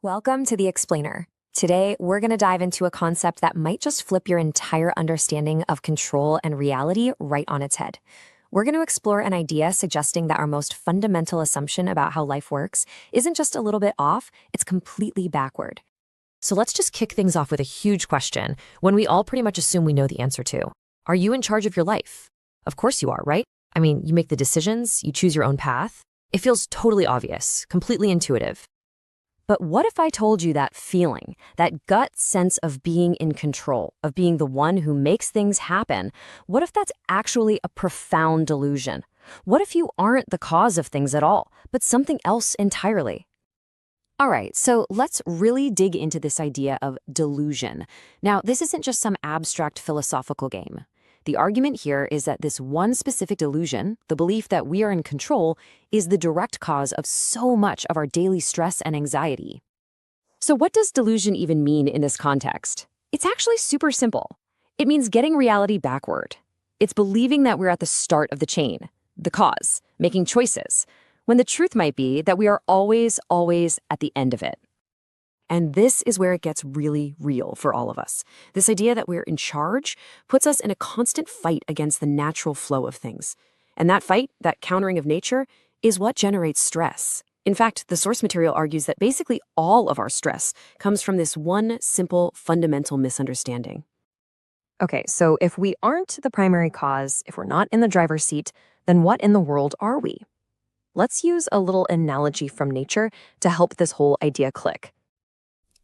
Welcome to The Explainer. Today, we're going to dive into a concept that might just flip your entire understanding of control and reality right on its head. We're going to explore an idea suggesting that our most fundamental assumption about how life works isn't just a little bit off, it's completely backward. So let's just kick things off with a huge question, one we all pretty much assume we know the answer to. Are you in charge of your life? Of course you are, right? I mean, you make the decisions, you choose your own path. It feels totally obvious, completely intuitive. But what if I told you that feeling, that gut sense of being in control, of being the one who makes things happen, what if that's actually a profound delusion? What if you aren't the cause of things at all, but something else entirely? All right, so let's really dig into this idea of delusion. Now, this isn't just some abstract philosophical game. The argument here is that this one specific delusion, the belief that we are in control, is the direct cause of so much of our daily stress and anxiety. So what does delusion even mean in this context? It's actually super simple. It means getting reality backward. It's believing that we're at the start of the chain, the cause, making choices, when the truth might be that we are always at the end of it. And this is where it gets really real for all of us. This idea that we're in charge puts us in a constant fight against the natural flow of things. And that fight, that countering of nature, is what generates stress. In fact, the source material argues that basically all of our stress comes from this one simple, fundamental misunderstanding. Okay, so if we aren't the primary cause, if we're not in the driver's seat, then what in the world are we? Let's use a little analogy from nature to help this whole idea click.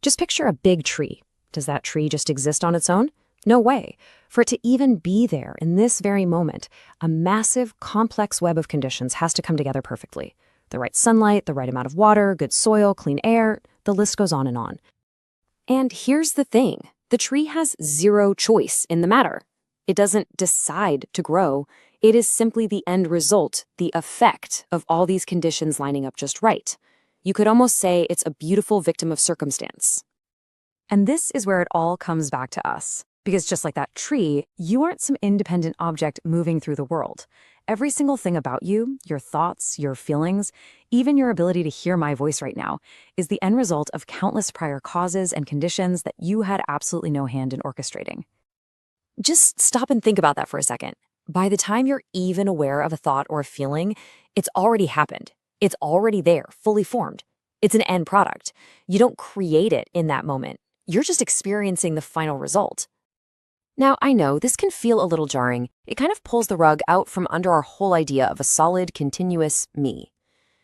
Just picture a big tree. Does that tree just exist on its own? No way. For it to even be there in this very moment, a massive, complex web of conditions has to come together perfectly. The right sunlight, the right amount of water, good soil, clean air, the list goes on. And here's the thing. The tree has zero choice in the matter. It doesn't decide to grow. It is simply the end result, the effect of all these conditions lining up just right. You could almost say it's a beautiful victim of circumstance. And this is where it all comes back to us. Because just like that tree, you aren't some independent object moving through the world. Every single thing about you, your thoughts, your feelings, even your ability to hear my voice right now, is the end result of countless prior causes and conditions that you had absolutely no hand in orchestrating. Just stop and think about that for a second. By the time you're even aware of a thought or a feeling, it's already happened. It's already there, fully formed. It's an end product. You don't create it in that moment. You're just experiencing the final result. Now, I know this can feel a little jarring. It kind of pulls the rug out from under our whole idea of a solid, continuous me.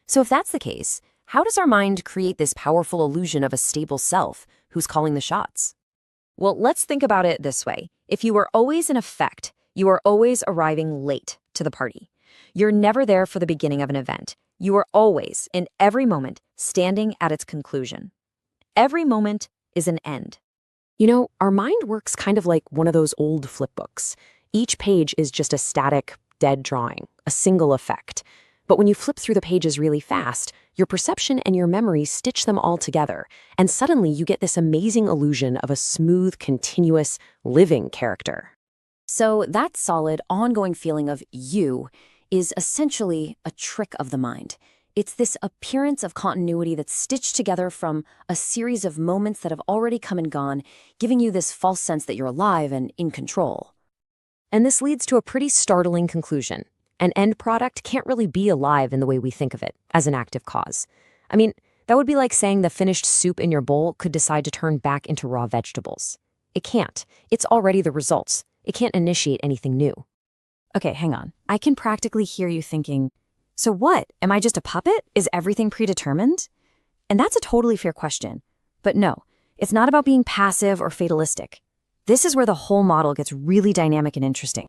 So if that's the case, how does our mind create this powerful illusion of a stable self who's calling the shots? Well, let's think about it this way. If you are always in effect, you are always arriving late to the party. You're never there for the beginning of an event. You are always, in every moment, standing at its conclusion. Every moment is an end. You know, our mind works kind of like one of those old flip books. Each page is just a static, dead drawing, a single effect. But when you flip through the pages really fast, your perception and your memory stitch them all together, and suddenly you get this amazing illusion of a smooth, continuous, living character. So that solid, ongoing feeling of you is essentially a trick of the mind. It's this appearance of continuity that's stitched together from a series of moments that have already come and gone, giving you this false sense that you're alive and in control. And this leads to a pretty startling conclusion. An end product can't really be alive in the way we think of it, as an active cause. I mean, that would be like saying the finished soup in your bowl could decide to turn back into raw vegetables. It can't. It's already the results. It can't initiate anything new. Okay, hang on. I can practically hear you thinking, so what? Am I just a puppet? Is everything predetermined? And that's a totally fair question. But no, it's not about being passive or fatalistic. This is where the whole model gets really dynamic and interesting.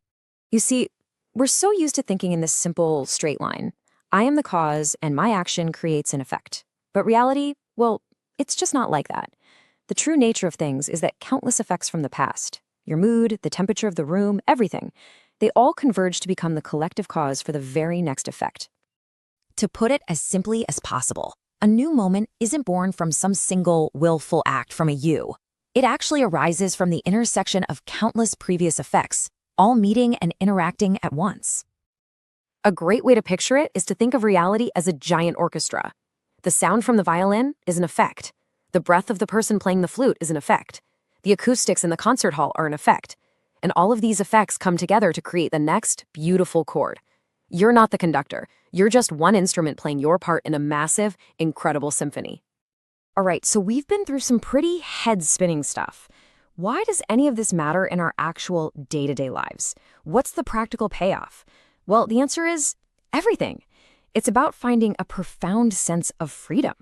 You see, we're so used to thinking in this simple, straight line. I am the cause, and my action creates an effect. But reality, well, it's just not like that. The true nature of things is that countless effects from the past, your mood, the temperature of the room, everything, they all converge to become the collective cause for the very next effect. To put it as simply as possible, a new moment isn't born from some single willful act from a you. It actually arises from the intersection of countless previous effects, all meeting and interacting at once. A great way to picture it is to think of reality as a giant orchestra. The sound from the violin is an effect. The breath of the person playing the flute is an effect. The acoustics in the concert hall are an effect. And all of these effects come together to create the next beautiful chord. You're not the conductor. You're just one instrument playing your part in a massive, incredible symphony. All right, so we've been through some pretty head-spinning stuff. Why does any of this matter in our actual day-to-day lives? What's the practical payoff? Well, the answer is everything. It's about finding a profound sense of freedom.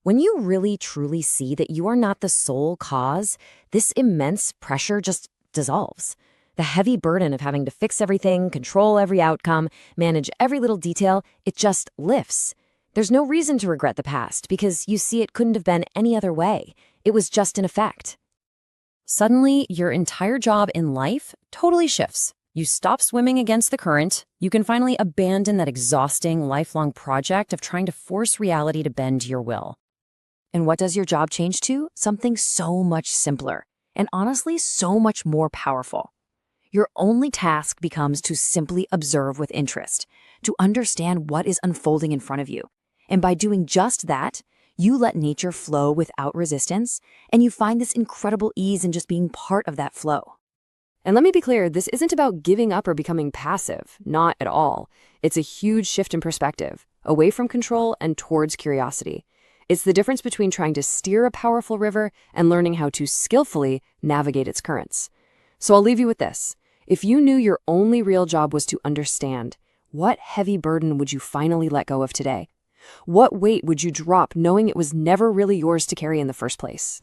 When you really truly see that you are not the sole cause, this immense pressure just dissolves. The heavy burden of having to fix everything, control every outcome, manage every little detail, it just lifts. There's no reason to regret the past because you see it couldn't have been any other way. It was just an effect. Suddenly, your entire job in life totally shifts. You stop swimming against the current. You can finally abandon that exhausting, lifelong project of trying to force reality to bend to your will. And what does your job change to? Something so much simpler, and honestly, so much more powerful. Your only task becomes to simply observe with interest, to understand what is unfolding in front of you. And by doing just that, you let nature flow without resistance, and you find this incredible ease in just being part of that flow. And let me be clear, this isn't about giving up or becoming passive, not at all. It's a huge shift in perspective, away from control and towards curiosity. It's the difference between trying to steer a powerful river and learning how to skillfully navigate its currents. So I'll leave you with this. If you knew your only real job was to understand, what heavy burden would you finally let go of today? What weight would you drop knowing it was never really yours to carry in the first place?